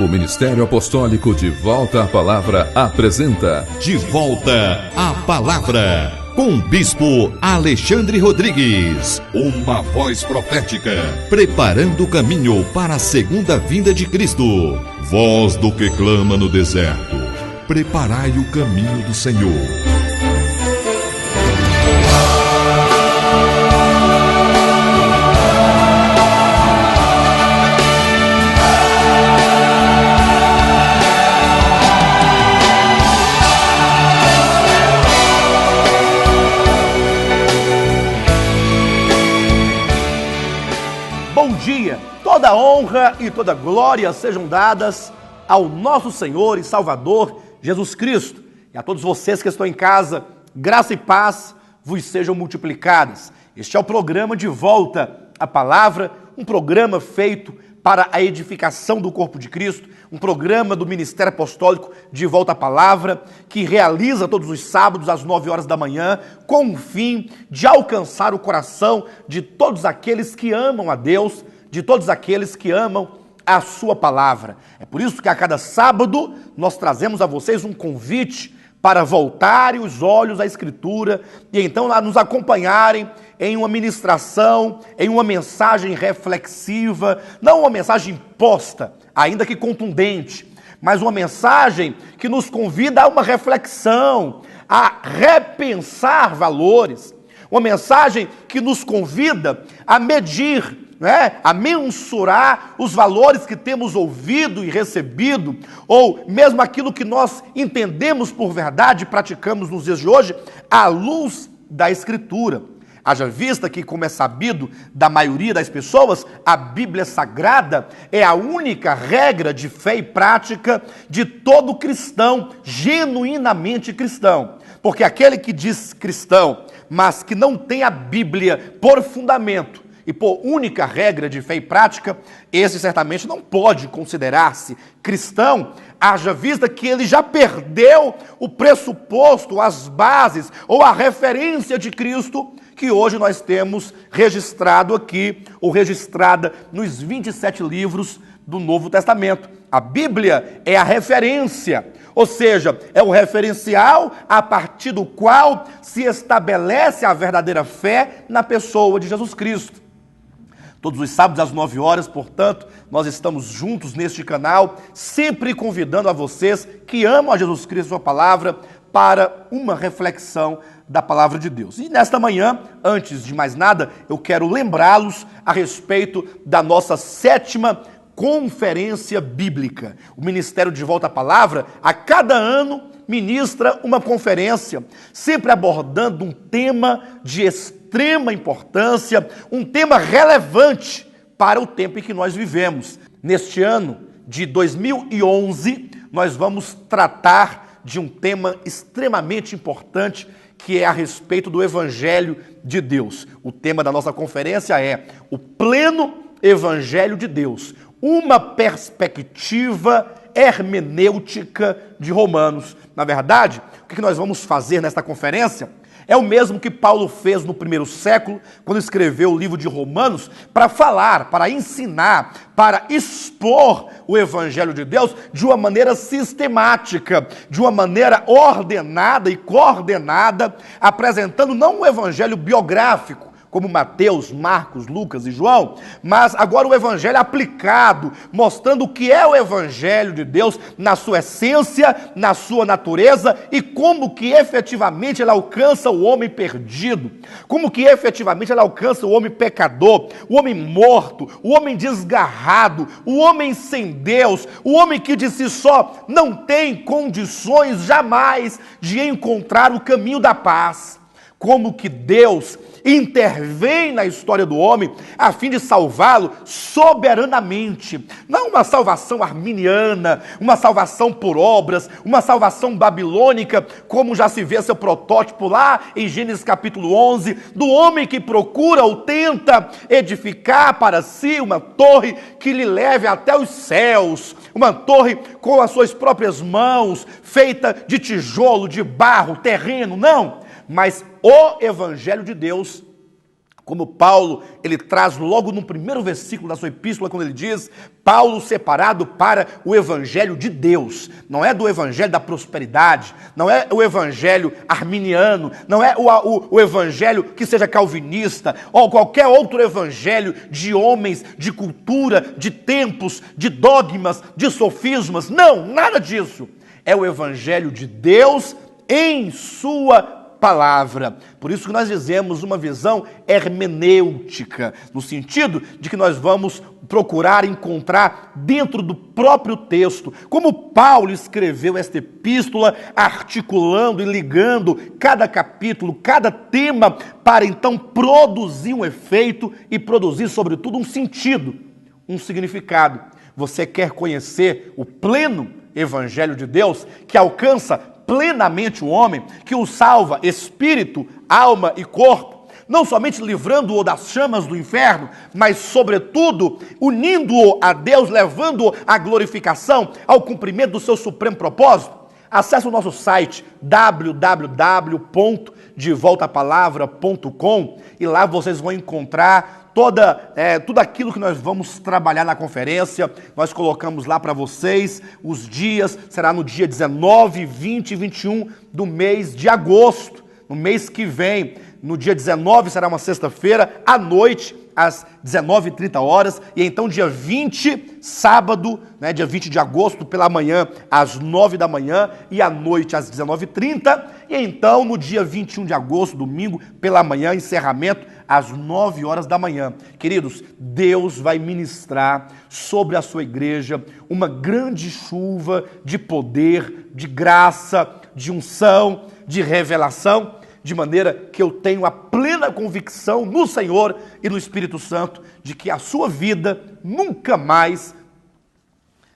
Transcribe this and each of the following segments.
O Ministério Apostólico De Volta à Palavra apresenta De Volta à Palavra, com Bispo Alexandre Rodrigues. Uma voz profética, preparando o caminho para a segunda vinda de Cristo. Voz do que clama no deserto, preparai o caminho do Senhor. Bom dia, toda honra e toda glória sejam dadas ao nosso Senhor e Salvador Jesus Cristo. E a todos vocês que estão em casa, graça e paz vos sejam multiplicadas. Este é o programa De Volta à Palavra, um programa feito para a edificação do corpo de Cristo, um programa do Ministério Apostólico De Volta à Palavra, que realiza todos os sábados às 9 horas da manhã, com o fim de alcançar o coração de todos aqueles que amam a Deus, de todos aqueles que amam a sua palavra. É por isso que a cada sábado nós trazemos a vocês um convite para voltarem os olhos à Escritura e então lá nos acompanharem em uma ministração, em uma mensagem reflexiva, não uma mensagem imposta, ainda que contundente, mas uma mensagem que nos convida a uma reflexão, a repensar valores, uma mensagem que nos convida a medir, a mensurar os valores que temos ouvido e recebido, ou mesmo aquilo que nós entendemos por verdade e praticamos nos dias de hoje, à luz da Escritura. Haja vista que, como é sabido da maioria das pessoas, a Bíblia Sagrada é a única regra de fé e prática de todo cristão, genuinamente cristão. Porque aquele que diz cristão, mas que não tem a Bíblia por fundamento, e por única regra de fé e prática, esse certamente não pode considerar-se cristão, haja vista que ele já perdeu o pressuposto, as bases ou a referência de Cristo que hoje nós temos registrado aqui, ou registrada nos 27 livros do Novo Testamento. A Bíblia é a referência, ou seja, é o referencial a partir do qual se estabelece a verdadeira fé na pessoa de Jesus Cristo. Todos os sábados às 9 horas, portanto, nós estamos juntos neste canal, sempre convidando a vocês que amam a Jesus Cristo e sua palavra para uma reflexão da palavra de Deus. E nesta manhã, antes de mais nada, eu quero lembrá-los a respeito da nossa 7ª Conferência Bíblica. O Ministério De Volta à Palavra, a cada ano, ministra uma conferência, sempre abordando um tema de extrema importância, um tema relevante para o tempo em que nós vivemos. Neste ano de 2011, nós vamos tratar de um tema extremamente importante, que é a respeito do Evangelho de Deus. O tema da nossa conferência é o pleno Evangelho de Deus, uma perspectiva hermenêutica de Romanos. Na verdade, o que nós vamos fazer nesta conferência é o mesmo que Paulo fez no primeiro século, quando escreveu o livro de Romanos, para falar, para ensinar, para expor o Evangelho de Deus de uma maneira sistemática, de uma maneira ordenada e coordenada, apresentando não um Evangelho biográfico, como Mateus, Marcos, Lucas e João, mas agora o Evangelho aplicado, mostrando o que é o Evangelho de Deus na sua essência, na sua natureza e como que efetivamente ele alcança o homem perdido, como que efetivamente ele alcança o homem pecador, o homem morto, o homem desgarrado, o homem sem Deus, o homem que de si só não tem condições jamais de encontrar o caminho da paz. Como que Deus intervém na história do homem a fim de salvá-lo soberanamente. Não uma salvação arminiana, uma salvação por obras, uma salvação babilônica, como já se vê seu protótipo lá em Gênesis capítulo 11, do homem que procura ou tenta edificar para si uma torre que lhe leve até os céus, uma torre com as suas próprias mãos, feita de tijolo, de barro, terreno, não. Mas o Evangelho de Deus Como Paulo, ele traz logo no primeiro versículo da sua epístola, quando ele diz, Paulo separado para o evangelho de Deus. Não é do evangelho da prosperidade, não é o evangelho arminiano, não é o evangelho que seja calvinista, ou qualquer outro evangelho de homens, de cultura, de tempos, de dogmas, de sofismas. Não, nada disso. É o evangelho de Deus em sua palavra. Por isso que nós dizemos uma visão hermenêutica, no sentido de que nós vamos procurar encontrar dentro do próprio texto, como Paulo escreveu esta epístola, articulando e ligando cada capítulo, cada tema, para então produzir um efeito e produzir, sobretudo, um sentido, um significado. Você quer conhecer o pleno evangelho de Deus, que alcança plenamente o homem, que o salva espírito, alma e corpo, não somente livrando-o das chamas do inferno, mas, sobretudo, unindo-o a Deus, levando-o à glorificação, ao cumprimento do seu supremo propósito? Acesse o nosso site www.devoltapalavra.com e lá vocês vão encontrar tudo aquilo que nós vamos trabalhar na conferência. Nós colocamos lá para vocês os dias, será no dia 19, 20 e 21 do mês de agosto, no mês que vem. No dia 19 será uma sexta-feira, à noite, às 19h30, e então dia 20, sábado, dia 20 de agosto, pela manhã, às 9 da manhã, e à noite, às 19h30, e então no dia 21 de agosto, domingo, pela manhã, encerramento, às 9 horas da manhã. Queridos, Deus vai ministrar sobre a sua igreja uma grande chuva de poder, de graça, de unção, de revelação, de maneira que eu tenho a plena convicção no Senhor e no Espírito Santo de que a sua vida nunca mais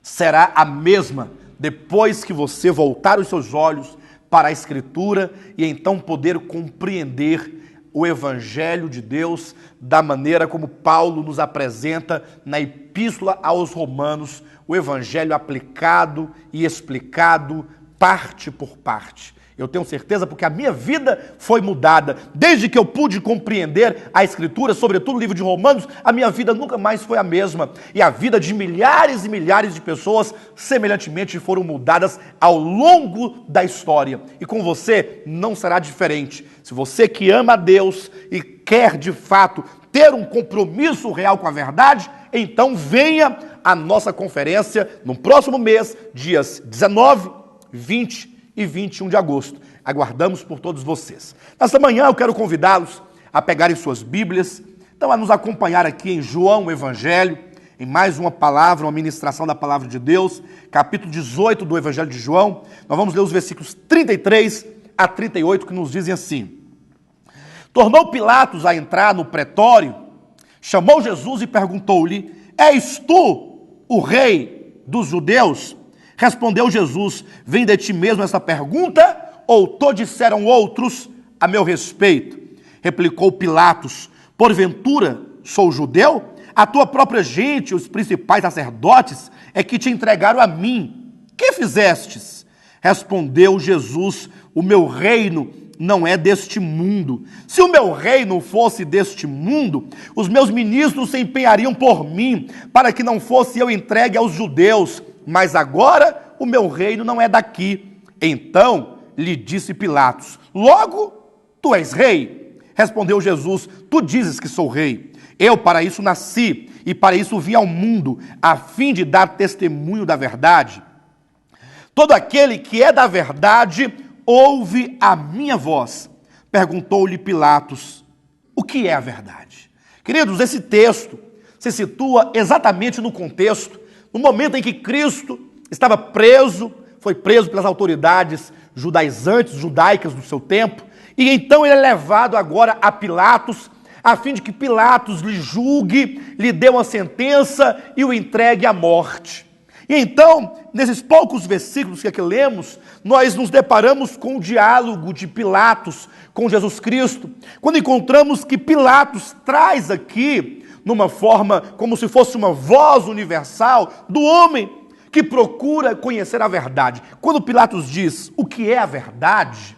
será a mesma depois que você voltar os seus olhos para a Escritura e então poder compreender o Evangelho de Deus da maneira como Paulo nos apresenta na Epístola aos Romanos, o Evangelho aplicado e explicado parte por parte. Eu tenho certeza porque a minha vida foi mudada. Desde que eu pude compreender a Escritura, sobretudo o livro de Romanos, a minha vida nunca mais foi a mesma. E a vida de milhares e milhares de pessoas, semelhantemente, foram mudadas ao longo da história. E com você não será diferente. Se você que ama a Deus e quer, de fato, ter um compromisso real com a verdade, então venha à nossa conferência no próximo mês, dias 19, 20 e 21 de agosto. Aguardamos por todos vocês. Nesta manhã eu quero convidá-los a pegarem suas Bíblias, então a nos acompanhar aqui em João, o Evangelho, em mais uma palavra, uma ministração da Palavra de Deus, capítulo 18 do Evangelho de João. Nós vamos ler os versículos 33 a 38, que nos dizem assim: Tornou Pilatos a entrar no pretório, chamou Jesus e perguntou-lhe: És tu o rei dos judeus? Respondeu Jesus: Vem de ti mesmo essa pergunta, ou to disseram outros a meu respeito? Replicou Pilatos: Porventura sou judeu? A tua própria gente, os principais sacerdotes, é que te entregaram a mim. Que fizestes? Respondeu Jesus: O meu reino não é deste mundo. Se o meu reino fosse deste mundo, os meus ministros se empenhariam por mim, para que não fosse eu entregue aos judeus. Mas agora o meu reino não é daqui. Então lhe disse Pilatos: Logo, tu és rei? Respondeu Jesus: Tu dizes que sou rei. Eu para isso nasci e para isso vim ao mundo, a fim de dar testemunho da verdade. Todo aquele que é da verdade ouve a minha voz. Perguntou-lhe Pilatos: O que é a verdade? Queridos, esse texto se situa exatamente no contexto, no momento em que Cristo estava preso, foi preso pelas autoridades judaicas do seu tempo, e então ele é levado agora a Pilatos, a fim de que Pilatos lhe julgue, lhe dê uma sentença e o entregue à morte. E então, nesses poucos versículos que aqui lemos, nós nos deparamos com o diálogo de Pilatos com Jesus Cristo, quando encontramos que Pilatos traz aqui, numa forma como se fosse uma voz universal do homem que procura conhecer a verdade. Quando Pilatos diz o que é a verdade,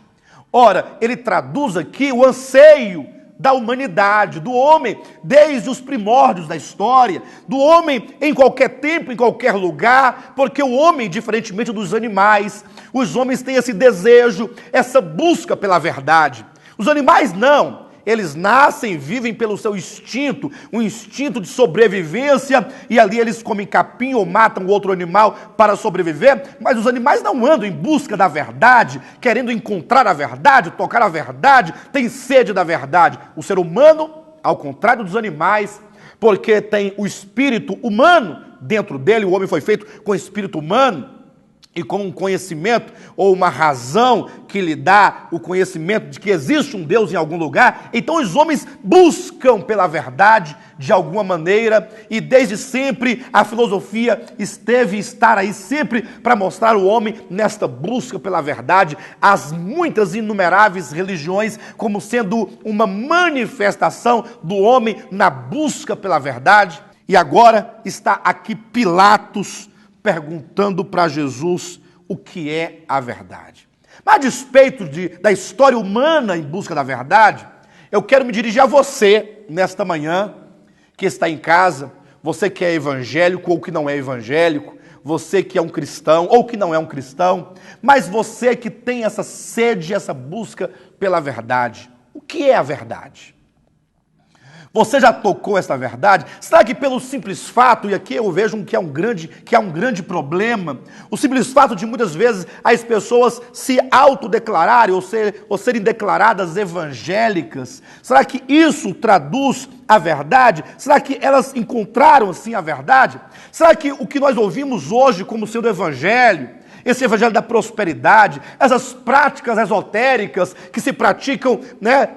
ora, ele traduz aqui o anseio da humanidade, do homem desde os primórdios da história, do homem em qualquer tempo, em qualquer lugar, porque o homem, diferentemente dos animais, os homens têm esse desejo, essa busca pela verdade. Os animais não. Eles nascem, vivem pelo seu instinto, um instinto de sobrevivência, e ali eles comem capim ou matam outro animal para sobreviver, mas os animais não andam em busca da verdade, querendo encontrar a verdade, tocar a verdade, tem sede da verdade. O ser humano, ao contrário dos animais, porque tem o espírito humano dentro dele, o homem foi feito com espírito humano, e com um conhecimento ou uma razão que lhe dá o conhecimento de que existe um Deus em algum lugar, então os homens buscam pela verdade de alguma maneira, e desde sempre a filosofia esteve e estar aí sempre para mostrar o homem nesta busca pela verdade, as muitas inumeráveis religiões como sendo uma manifestação do homem na busca pela verdade. E agora está aqui Pilatos perguntando para Jesus o que é a verdade. Mas a despeito da história humana em busca da verdade, eu quero me dirigir a você nesta manhã, que está em casa, você que é evangélico ou que não é evangélico, você que é um cristão ou que não é um cristão, mas você que tem essa sede, essa busca pela verdade. O que é a verdade? Você já tocou essa verdade? Será que pelo simples fato, e aqui eu vejo que há um grande problema, o simples fato de muitas vezes as pessoas se autodeclararem ou serem declaradas evangélicas, será que isso traduz a verdade? Será que elas encontraram assim a verdade? Será que o que nós ouvimos hoje como sendo evangelho, esse evangelho da prosperidade, essas práticas esotéricas que se praticam,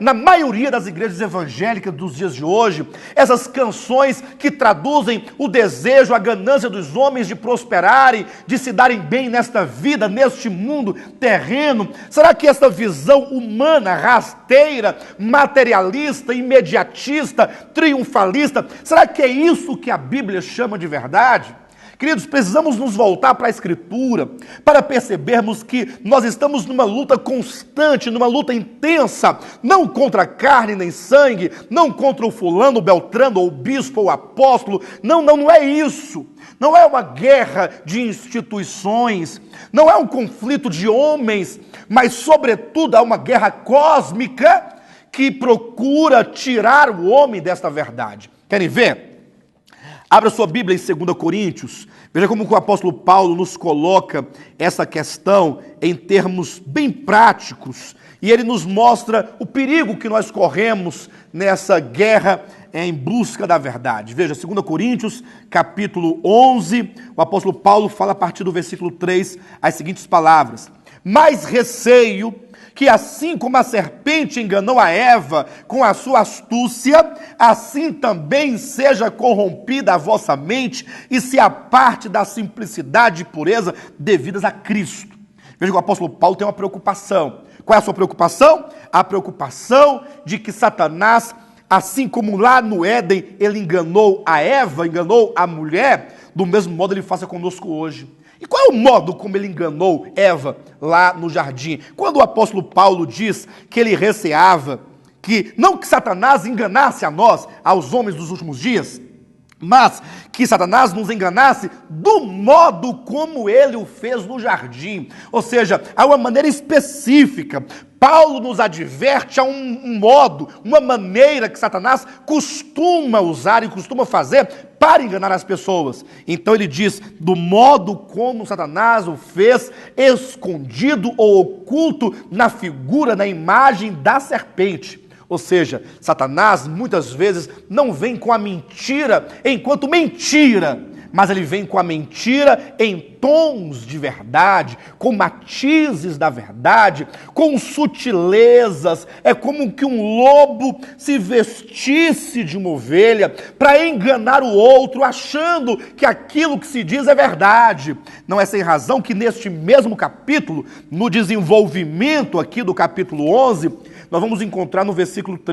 na maioria das igrejas evangélicas dos dias de hoje, essas canções que traduzem o desejo, a ganância dos homens de prosperarem, de se darem bem nesta vida, neste mundo terreno, será que essa visão humana, rasteira, materialista, imediatista, triunfalista, será que é isso que a Bíblia chama de verdade? Queridos, precisamos nos voltar para a Escritura para percebermos que nós estamos numa luta constante, numa luta intensa, não contra a carne nem sangue, não contra o fulano, o beltrano, ou o bispo, ou o apóstolo, não é isso. Não é uma guerra de instituições, não é um conflito de homens, mas sobretudo é uma guerra cósmica que procura tirar o homem desta verdade. Querem ver? Abra sua Bíblia em 2 Coríntios, veja como o apóstolo Paulo nos coloca essa questão em termos bem práticos, e ele nos mostra o perigo que nós corremos nessa guerra em busca da verdade. Veja, 2 Coríntios, capítulo 11, o apóstolo Paulo fala a partir do versículo 3 as seguintes palavras: "Mas receio que assim como a serpente enganou a Eva com a sua astúcia, assim também seja corrompida a vossa mente e se aparte da simplicidade e pureza devidas a Cristo." Veja que o apóstolo Paulo tem uma preocupação. Qual é a sua preocupação? A preocupação de que Satanás, assim como lá no Éden ele enganou a Eva, enganou a mulher, do mesmo modo ele faça conosco hoje. E qual é o modo como ele enganou Eva lá no jardim? Quando o apóstolo Paulo diz que ele receava que, não que Satanás enganasse a nós, aos homens dos últimos dias, mas que Satanás nos enganasse do modo como ele o fez no jardim. Ou seja, há uma maneira específica. Paulo nos adverte a um modo, uma maneira que Satanás costuma usar e costuma fazer para enganar as pessoas. Então ele diz, do modo como Satanás o fez, escondido ou oculto na figura, na imagem da serpente. Ou seja, Satanás muitas vezes não vem com a mentira enquanto mentira, mas ele vem com a mentira em tons de verdade, com matizes da verdade, com sutilezas. É como que um lobo se vestisse de uma ovelha para enganar o outro, achando que aquilo que se diz é verdade. Não é sem razão que neste mesmo capítulo, no desenvolvimento aqui do capítulo 11, nós vamos encontrar no versículo 3,